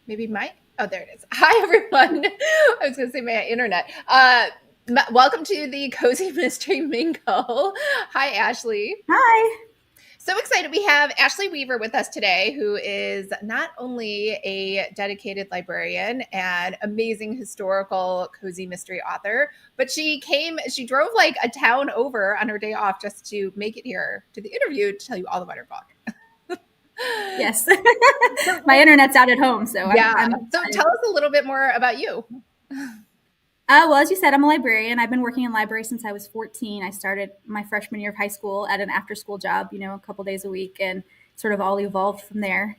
Maybe oh, there it is. Hi, everyone. I was going to say my internet. Welcome to the Cozy Mystery Mingle. Hi, Ashley. Hi. So excited. We have Ashley Weaver with us today, who is not only a dedicated librarian and amazing historical cozy mystery author, but she drove like a town over on her day off just to make it here to the interview to tell you all about her book. Yes. My internet's out at home, so yeah. So tell us a little bit more about you. Well, as you said, I'm a librarian. I've been working in library since I was 14. I started my freshman year of high school at an after-school job, a couple days a week, and sort of all evolved from there.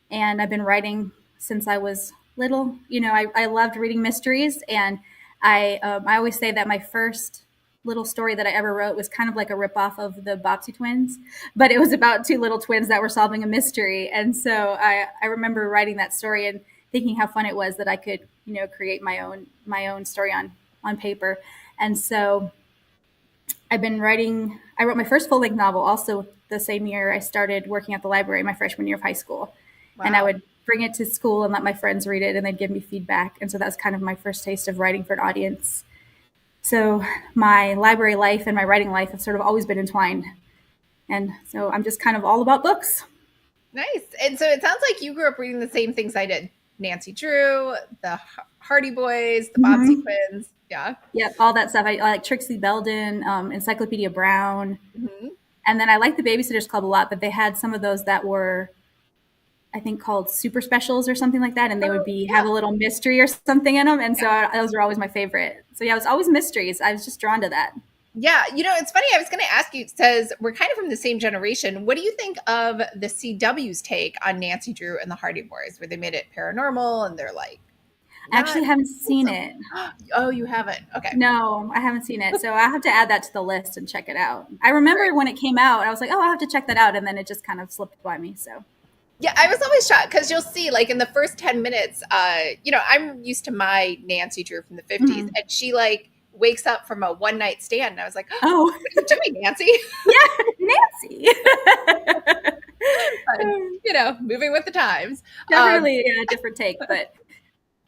And I've been writing since I was little. I loved reading mysteries, and I always say that my first little story that I ever wrote was kind of like a ripoff of the Bobbsey twins, but it was about two little twins that were solving a mystery. And so I remember writing that story and thinking how fun it was that I could, create my own story on paper. And so I've been writing. I wrote my first full-length novel also the same year I started working at the library, my freshman year of high school. Wow. And I would bring it to school and let my friends read it, and they'd give me feedback. And so that was kind of my first taste of writing for an audience. So my library life and my writing life have sort of always been entwined. And so I'm just kind of all about books. Nice. And so it sounds like you grew up reading the same things I did. Nancy Drew, the Hardy Boys, the Bobbsey Twins. Yeah. Yep, all that stuff. I like Trixie Belden, Encyclopedia Brown. Mm-hmm. And then I like the Babysitter's Club a lot, but they had some of those that were, I think, called super specials or something like that. And they would have a little mystery or something in them. And so those were always my favorite. So yeah, it was always mysteries. I was just drawn to that. Yeah. It's funny. I was going to ask you, it says we're kind of from the same generation. What do you think of the CW's take on Nancy Drew and the Hardy Boys, where they made it paranormal and they're like, I actually haven't seen it. Oh, you haven't? Okay. No, I haven't seen it. So I have to add that to the list and check it out. I remember when it came out, I was like, oh, I'll have to check that out. And then it just kind of slipped by me. So. Yeah, I was always shocked because you'll see, like, in the first 10 minutes, I'm used to my Nancy Drew from the 50s, and she, like, wakes up from a one-night stand, and I was like, oh, what are you doing, Nancy? Yeah, Nancy. But, moving with the times. Definitely a different take, but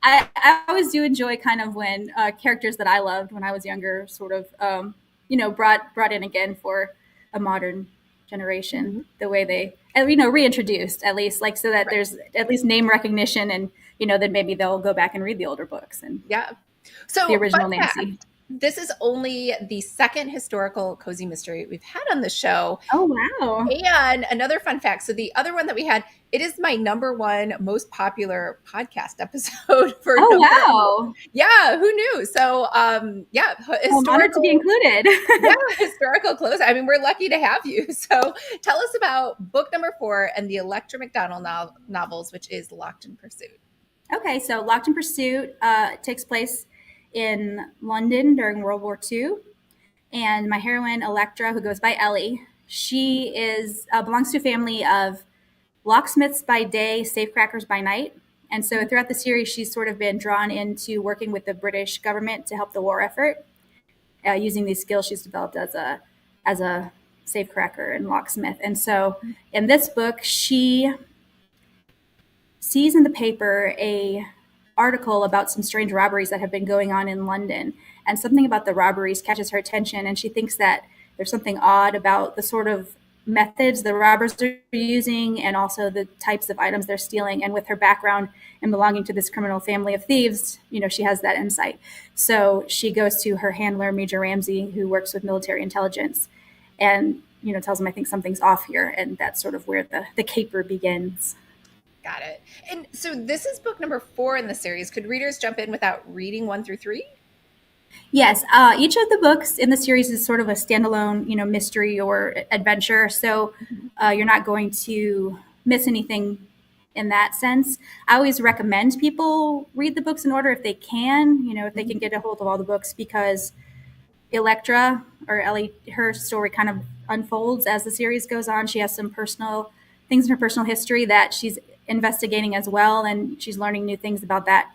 I always do enjoy kind of when characters that I loved when I was younger sort of, brought in again for a modern generation, the way they, reintroduced at least, like, so that there's at least name recognition, and then maybe they'll go back and read the older books and so the original Nancy. This is only the second historical cozy mystery we've had on the show. Oh, wow. And another fun fact. So the other one that we had, it is my number one most popular podcast episode for wow. Yeah, who knew? So I'm honored to be included. Historical close. I mean, we're lucky to have you. So tell us about book number 4 and the Electra McDonnell novels, which is Locked in Pursuit. Okay, so Locked in Pursuit takes place in London during World War II. And my heroine, Electra, who goes by Ellie, she belongs to a family of locksmiths by day, safecrackers by night. And so throughout the series, she's sort of been drawn into working with the British government to help the war effort, using these skills she's developed as a safecracker and locksmith. And so in this book, she sees in the paper a article about some strange robberies that have been going on in London, and something about the robberies catches her attention, and she thinks that there's something odd about the sort of methods the robbers are using and also the types of items they're stealing. And with her background and belonging to this criminal family of thieves, she has that insight. So she goes to her handler, Major Ramsey, who works with military intelligence, and tells him, I think something's off here, and that's sort of where the caper begins. Got it. And so this is book number 4 in the series. Could readers jump in without reading 1 through 3? Yes. Each of the books in the series is sort of a standalone, mystery or adventure. So you're not going to miss anything in that sense. I always recommend people read the books in order if they can, if they can get a hold of all the books, because Electra, or Ellie, her story kind of unfolds as the series goes on. She has some personal things in her personal history that she's investigating as well, and she's learning new things about that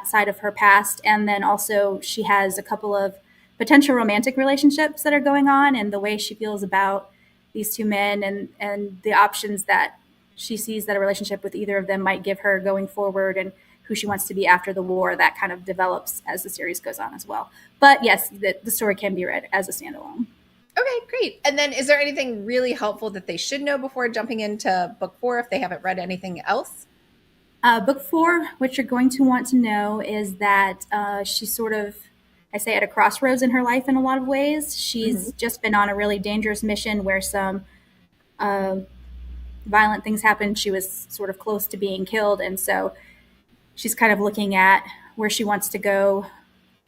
side of her past. And then also she has a couple of potential romantic relationships that are going on, and the way she feels about these two men and the options that she sees that a relationship with either of them might give her going forward, and who she wants to be after the war. That kind of develops as the series goes on as well. But yes, the story can be read as a standalone. Okay, great. And then is there anything really helpful that they should know before jumping into book 4 if they haven't read anything else? Book 4, what you're going to want to know is that she's sort of, I say, at a crossroads in her life in a lot of ways. She's just been on a really dangerous mission where some violent things happened. She was sort of close to being killed. And so she's kind of looking at where she wants to go.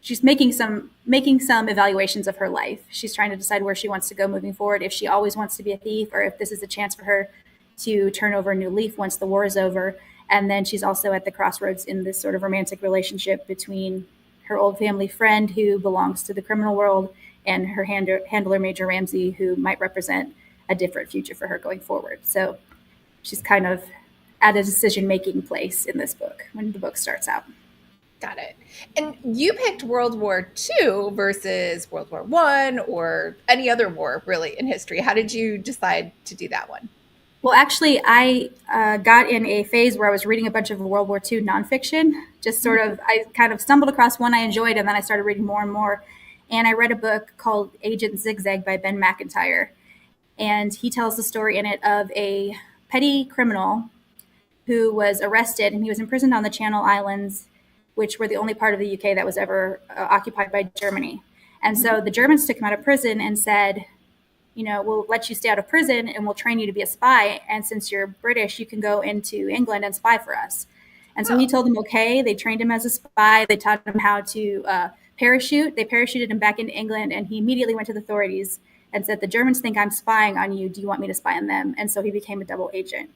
She's making some evaluations of her life. She's trying to decide where she wants to go moving forward, if she always wants to be a thief or if this is a chance for her to turn over a new leaf once the war is over. And then she's also at the crossroads in this sort of romantic relationship between her old family friend who belongs to the criminal world and her handler, Major Ramsey, who might represent a different future for her going forward. So she's kind of at a decision-making place in this book when the book starts out. Got it. And you picked World War II versus World War I or any other war really in history. How did you decide to do that one? Well, actually, I got in a phase where I was reading a bunch of World War II nonfiction. Just sort of, I kind of stumbled across one I enjoyed, and then I started reading more and more. And I read a book called Agent Zigzag by Ben McIntyre. And he tells the story in it of a petty criminal who was arrested, and he was imprisoned on the Channel Islands, which were the only part of the UK that was ever occupied by Germany. And so the Germans took him out of prison and said, we'll let you stay out of prison and we'll train you to be a spy. And since you're British, you can go into England and spy for us. And so he told them, okay. They trained him as a spy. They taught him how to parachute. They parachuted him back into England, and he immediately went to the authorities and said, the Germans think I'm spying on you. Do you want me to spy on them? And so he became a double agent.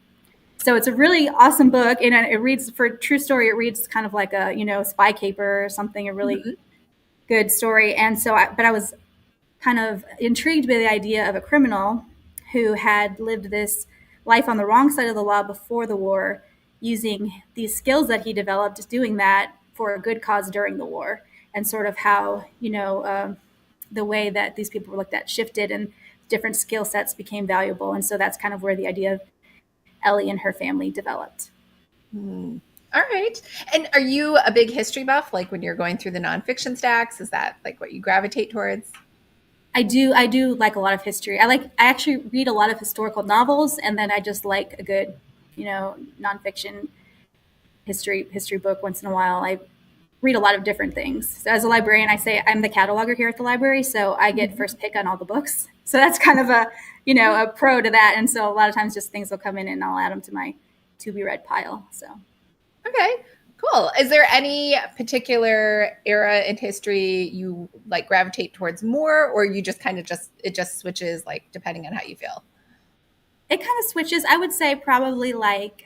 So it's a really awesome book, and it reads, for a true story, it reads kind of like a, spy caper or something, a really good story. And so, I was kind of intrigued by the idea of a criminal who had lived this life on the wrong side of the law before the war, using these skills that he developed, doing that for a good cause during the war, and sort of how, the way that these people were looked at shifted and different skill sets became valuable. And so that's kind of where the idea of Ellie and her family developed. All right. And are you a big history buff? Like when you're going through the nonfiction stacks, is that like what you gravitate towards? I do like a lot of history. I actually read a lot of historical novels, and then I just like a good, nonfiction history book once in a while. I read a lot of different things. So as a librarian, I say I'm the cataloger here at the library, so I get first pick on all the books. So that's kind of a pro to that. And so a lot of times just things will come in and I'll add them to my to be read pile. So. Okay, cool. Is there any particular era in history you like gravitate towards more, or you just kind of it just switches like depending on how you feel? It kind of switches. I would say probably like,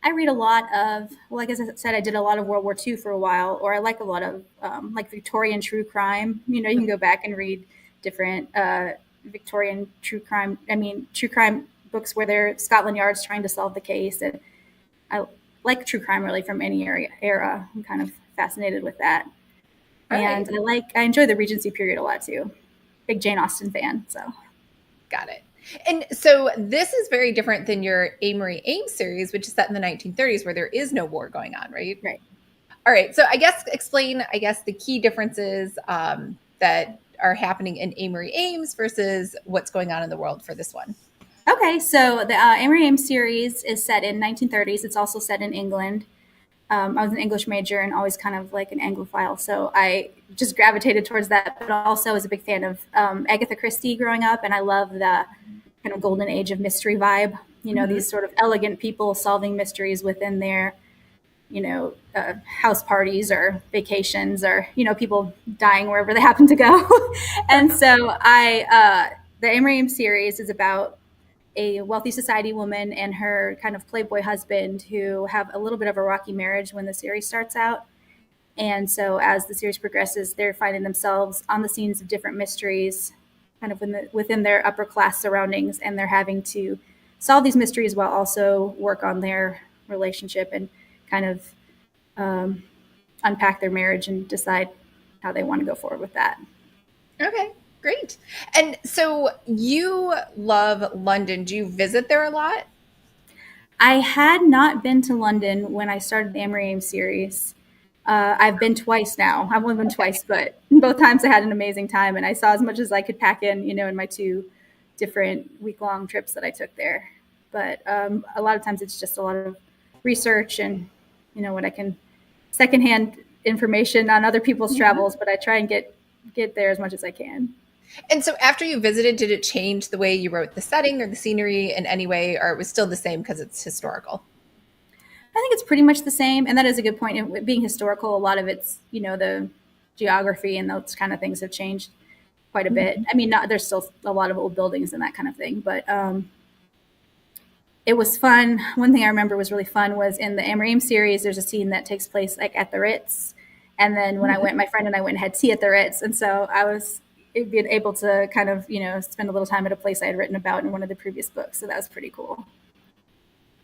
I read a lot of, well, like as I said, I did a lot of World War II for a while, or I like a lot of like Victorian true crime. You can go back and read different Victorian true crime books where they're Scotland Yard's trying to solve the case. And I like true crime really from any era. I'm kind of fascinated with that. And I enjoy the Regency period a lot too. Big Jane Austen fan, so. Got it. And so this is very different than your Amory Ames series, which is set in the 1930s where there is no war going on, right? Right. All right. So explain the key differences that are happening in Amory Ames versus what's going on in the world for this one. Okay. So the Amory Ames series is set in 1930s. It's also set in England. I was an English major and always kind of like an Anglophile. So I just gravitated towards that, but also was a big fan of Agatha Christie growing up. And I love the kind of golden age of mystery vibe, these sort of elegant people solving mysteries within their, house parties or vacations or, people dying wherever they happen to go. And so the Amory Ames series is about a wealthy society woman and her kind of playboy husband who have a little bit of a rocky marriage when the series starts out. And so as the series progresses, they're finding themselves on the scenes of different mysteries, kind of within their upper class surroundings, and they're having to solve these mysteries while also work on their relationship and kind of unpack their marriage and decide how they want to go forward with that. Okay. Great. And so you love London. Do you visit there a lot? I had not been to London when I started the Amory Ames series. I've been twice now. I've only been Okay. twice, but both times I had an amazing time, and I saw as much as I could pack in, in my two different week-long trips that I took there. But a lot of times it's just a lot of research and, what I can secondhand information on other people's Mhm. travels. But I try and get there as much as I can. And so after you visited, did it change the way you wrote the setting or the scenery in any way, or it was still the same because it's historical? I think it's pretty much the same, and that is a good point. It being historical, a lot of it's the geography and those kind of things have changed quite a bit. Mhm. I mean, not there's still a lot of old buildings and that kind of thing, but it was fun. One thing I remember was really fun was in the Amory Ames series. There's a scene that takes place like at the Ritz, and then when I went, my friend and I went and had tea at the Ritz, and so I was being able to kind of spend a little time at a place I had written about in one of the previous books. So that was pretty cool.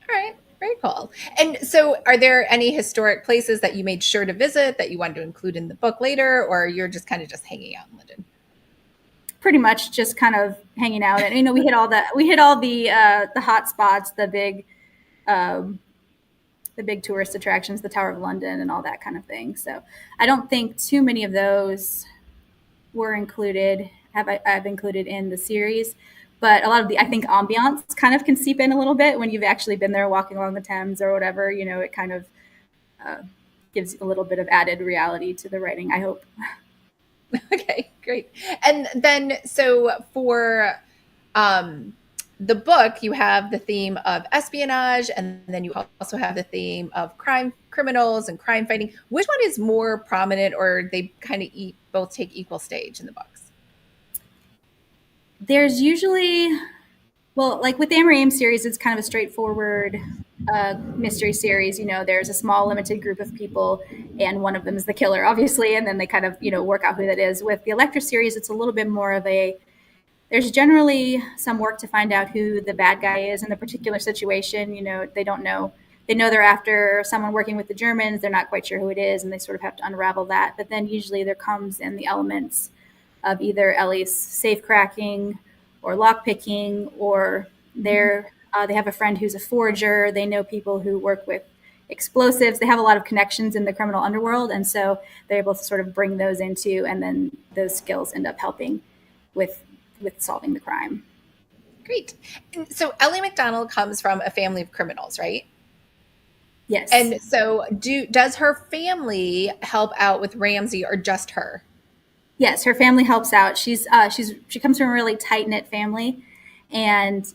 All right. Very cool. And so, are there any historic places that you made sure to visit that you wanted to include in the book later, or you're just kind of just hanging out in London? Pretty much just kind of hanging out, and we hit all the hot spots, um, the big tourist attractions, the Tower of London, and all that kind of thing. So I don't think too many of those were included. I've included in the series, but a lot of the I think ambiance kind of can seep in a little bit when you've actually been there walking along the Thames or whatever. It kind of uh, gives a little bit of added reality to the writing, I hope. Okay, great. And then, so for um, the book, you have the theme of espionage, and then you also have the theme of crime, criminals, and crime fighting. Which one is more prominent, or they kind of both take equal stage in the books? There's usually, well, like with the Amory Ames series, it's kind of a straightforward mystery series. There's a small limited group of people, and one of them is the killer, obviously, and then they kind of work out who that is. With the Electra series, it's a little bit more of a there's generally some work to find out who the bad guy is in the particular situation. They don't know. They know they're after someone working with the Germans. They're not quite sure who it is, and they sort of have to unravel that. But then usually there comes in the elements of either Ellie's safe cracking or lock picking, or they have a friend who's a forger. They know people who work with explosives. They have a lot of connections in the criminal underworld, and so they're able to sort of bring those into, and then those skills end up helping with solving the crime. Great. And so Ellie McDonnell comes from a family of criminals, right? Yes. And so, does her family help out with Ramsey, or just her? Yes, her family helps out. She comes from a really tight knit family, and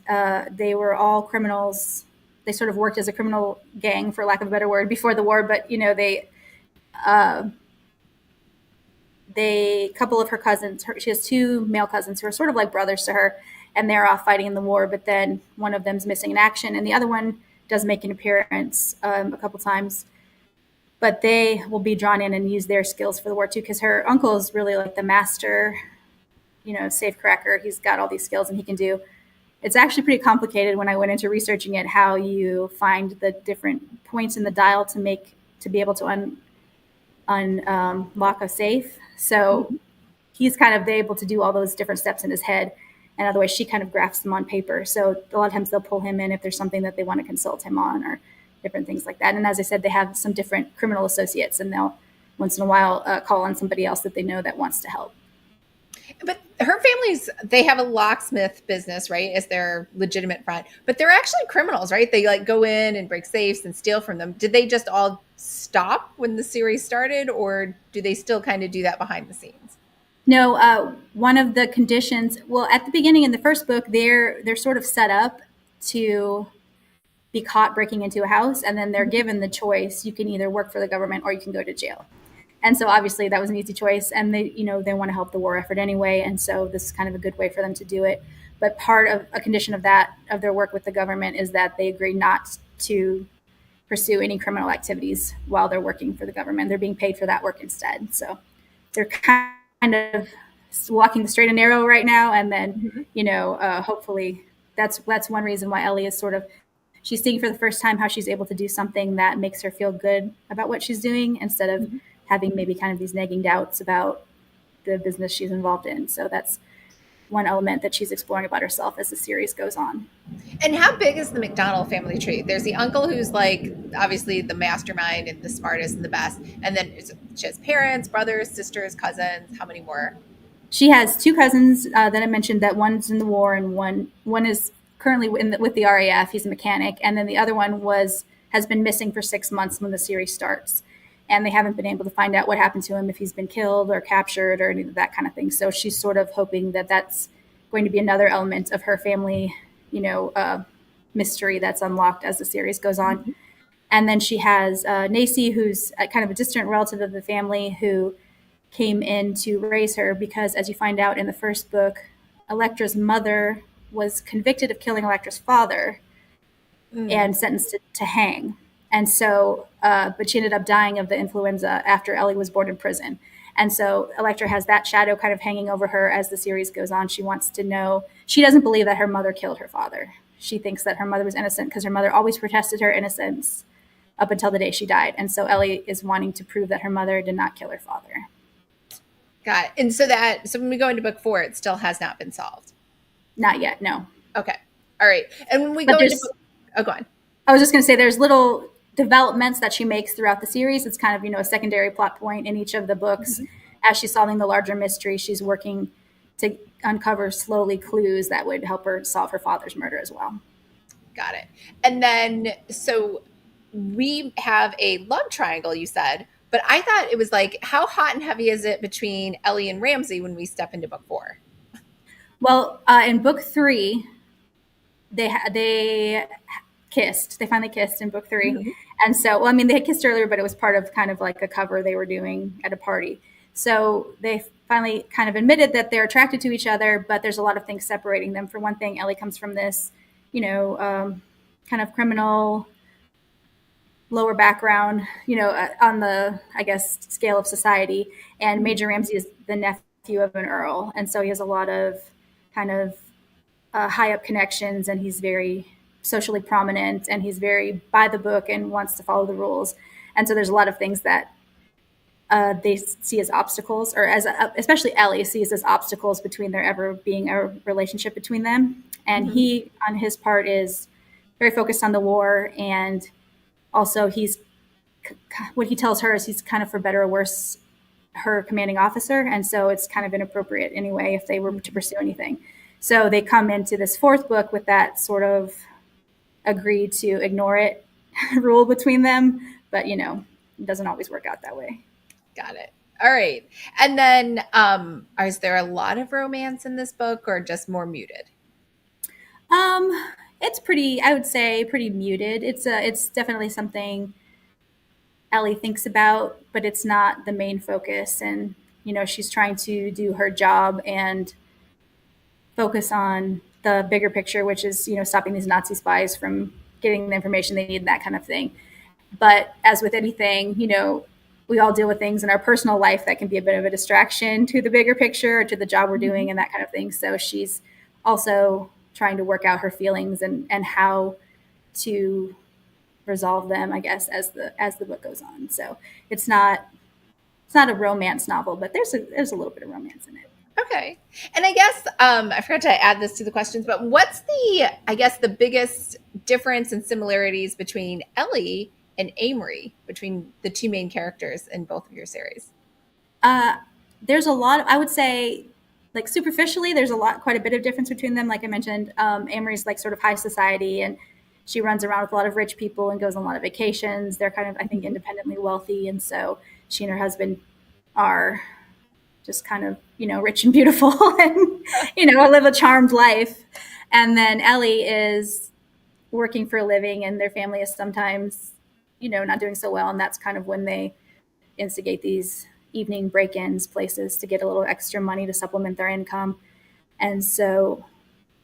they were all criminals. They sort of worked as a criminal gang, for lack of a better word, before the war. But uh, they couple of her cousins. She has two male cousins who are sort of like brothers to her, and they're off fighting in the war. But then one of them's missing in action, and the other one does make an appearance a couple times. But they will be drawn in and use their skills for the war too, because her uncle is really like the master, safe cracker. He's got all these skills and he can do. It's actually pretty complicated when I went into researching it, how you find the different points in the dial to be able to unlock a safe. So he's kind of able to do all those different steps in his head, and otherwise she kind of graphs them on paper. So a lot of times they'll pull him in if there's something that they want to consult him on, or different things like that. And as I said, they have some different criminal associates, and they'll once in a while call on somebody else that they know that wants to help. But her family's, they have a locksmith business, right, as their legitimate front, but they're actually criminals, right? They like go in and break safes and steal from them. Did they just all stop when the series started, or do they still kind of do that behind the scenes? No, one of the conditions, well, at the beginning in the first book, they're sort of set up to be caught breaking into a house, and then they're given the choice: you can either work for the government or you can go to jail. And so obviously that was an easy choice, and they want to help the war effort anyway, and so this is kind of a good way for them to do it. But part of a condition of their work with the government is that they agree not to pursue any criminal activities while they're working for the government. They're being paid for that work instead. So they're kind of walking the straight and narrow right now, and then hopefully that's one reason why Ellie is sort of, she's seeing for the first time how she's able to do something that makes her feel good about what she's doing, instead of having maybe kind of these nagging doubts about the business she's involved in. So that's one element that she's exploring about herself as the series goes on. And how big is the McDonnell family tree? There's the uncle who's like obviously the mastermind and the smartest and the best. And then she has parents, brothers, sisters, cousins. How many more? She has two cousins that I mentioned, that one's in the war and one is currently with the RAF. He's a mechanic. And then the other one has been missing for 6 months when the series starts. And they haven't been able to find out what happened to him, if he's been killed or captured or any of that kind of thing. So she's sort of hoping that that's going to be another element of her family, mystery that's unlocked as the series goes on. Mm-hmm. And then she has Nacy, who's kind of a distant relative of the family who came in to raise her because, as you find out in the first book, Electra's mother was convicted of killing Electra's father and sentenced to hang. And so, but she ended up dying of the influenza after Ellie was born in prison. And so Electra has that shadow kind of hanging over her as the series goes on. She wants to know, she doesn't believe that her mother killed her father. She thinks that her mother was innocent because her mother always protested her innocence up until the day she died. And so Ellie is wanting to prove that her mother did not kill her father. Got it. And so when we go into book 4, it still has not been solved. Not yet, no. Okay. All right. And when we go into go on. I was just going to say there's little developments that she makes throughout the series. It's kind of, a secondary plot point in each of the books. Mm-hmm. As she's solving the larger mystery, she's working to uncover slowly clues that would help her solve her father's murder as well. Got it. And then, so we have a love triangle, you said, but I thought it was like, how hot and heavy is it between Ellie and Ramsey when we step into book 4? Well, in book 3, they kissed. They finally kissed in book 3. Mm-hmm. And so, they had kissed earlier, but it was part of kind of like a cover they were doing at a party. So they finally kind of admitted that they're attracted to each other, but there's a lot of things separating them. For one thing, Ellie comes from this, kind of criminal lower background, on the, I guess, scale of society. And Major Ramsey is the nephew of an earl. And so he has a lot of kind of high up connections, and he's very socially prominent, and he's very by the book and wants to follow the rules. And so there's a lot of things that they see as obstacles, or especially Ellie sees as obstacles between there ever being a relationship between them. And mm-hmm. He, on his part, is very focused on the war, and also what he tells her is he's kind of, for better or worse, her commanding officer. And so it's kind of inappropriate anyway if they were to pursue anything. So they come into this 4th book with that sort of agree to ignore it rule between them. But, it doesn't always work out that way. Got it. All right. And then is there a lot of romance in this book, or just more muted? It's I would say pretty muted. It's definitely something Ellie thinks about, but it's not the main focus. And, she's trying to do her job and focus on the bigger picture, which is, stopping these Nazi spies from getting the information they need, that kind of thing. But as with anything, we all deal with things in our personal life that can be a bit of a distraction to the bigger picture, or to the job we're doing, and that kind of thing. So she's also trying to work out her feelings and how to resolve them, I guess, as the book goes on. So it's not a romance novel, but there's a little bit of romance in it. Okay. And I guess I forgot to add this to the questions, but what's the biggest difference and similarities between Ellie and Amory, between the two main characters in both of your series? There's a lot, I would say, like superficially, there's quite a bit of difference between them. Like I mentioned, Amory's like sort of high society, and she runs around with a lot of rich people and goes on a lot of vacations. They're kind of, I think, independently wealthy. And so she and her husband are just kind of, rich and beautiful and, live a charmed life. And then Ellie is working for a living, and their family is sometimes, not doing so well. And that's kind of when they instigate these evening break-ins places to get a little extra money to supplement their income. And so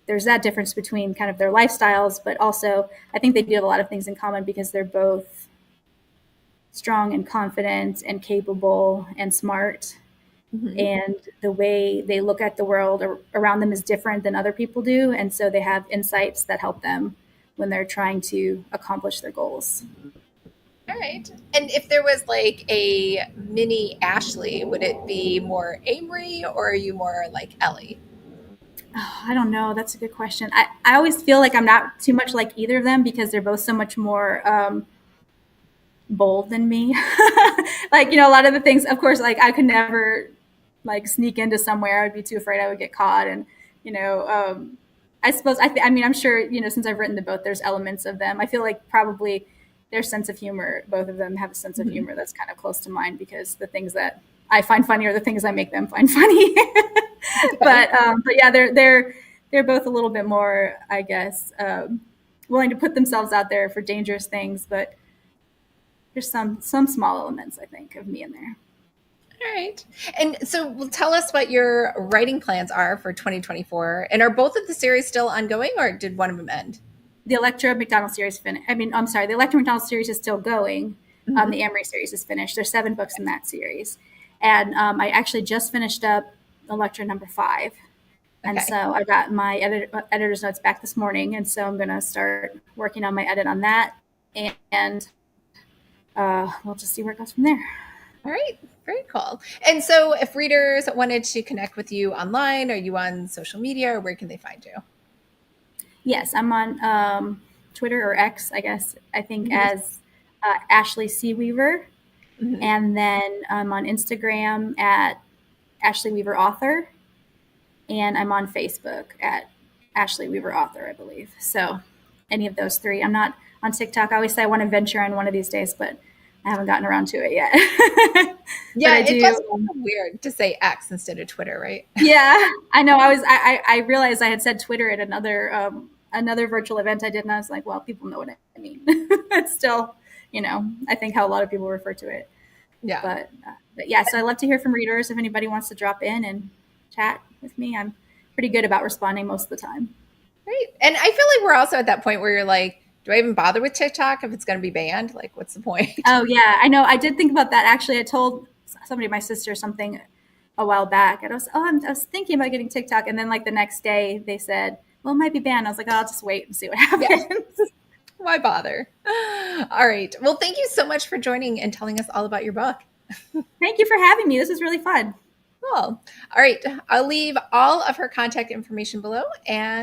there's that difference between kind of their lifestyles, but also I think they do have a lot of things in common because they're both strong and confident and capable and smart. Mm-hmm. And the way they look at the world around them is different than other people do. And so they have insights that help them when they're trying to accomplish their goals. All right. And if there was like a mini Ashley, would it be more Amory, or are you more like Ellie? Oh, I don't know. That's a good question. I always feel like I'm not too much like either of them because they're both so much more bold than me. Like, a lot of the things, of course, like I could never like sneak into somewhere. I would be too afraid I would get caught. And, you know, I suppose, I mean, I'm sure, since I've written the both, there's elements of them. I feel like probably their sense of humor, both of them have a sense of Mhm. humor that's kind of close to mine because the things that I find funny are the things I make them find funny. Okay. But yeah, they're both a little bit more, I guess, willing to put themselves out there for dangerous things. But there's some small elements I think of me in there. All right. And so well, tell us what your writing plans are for 2024. And are both of the series still ongoing or did one of them end? The Electra McDonnell series finished. I mean, I'm sorry, the Electra McDonnell series is still going. Mhm. The Amory series is finished. There's 7 books in that series, and I actually just finished up Electra number 5. And Okay. so I got my editor's notes back this morning, and so I'm going to start working on my edit on that, and we'll just see where it goes from there. All right. Very cool. And so if readers wanted to connect with you online, are you on social media or where can they find you? Yes, I'm on Twitter or X, I guess. I think Mhm. as Ashley C. Weaver, Mhm. and then I'm on Instagram at Ashley Weaver Author, and I'm on Facebook at Ashley Weaver Author, I believe. So any of those 3. I'm not on TikTok. I always say I want to venture on one of these days, but I haven't gotten around to it yet. But Yeah, I it do. does feel weird to say X instead of Twitter, right? Yeah, I know. I realized I had said Twitter at another virtual event I did, and I was like, well, people know what I mean. It's still, I think how a lot of people refer to it. Yeah. But yeah, so I love to hear from readers. If anybody wants to drop in and chat with me, I'm pretty good about responding most of the time. Right. And I feel like we're also at that point where you're like, do I even bother with TikTok if it's going to be banned? Like, what's the point? Oh yeah, I know. I did think about that. Actually, I told somebody, my sister, something a while back, and I was thinking about getting TikTok, and then like the next day they said, well, it might be banned. I was like, oh, I'll just wait and see what Yeah. happens. Why bother? All right. Well, thank you so much for joining and telling us all about your book. Thank you for having me. This was really fun. Cool. All right. I'll leave all of her contact information below and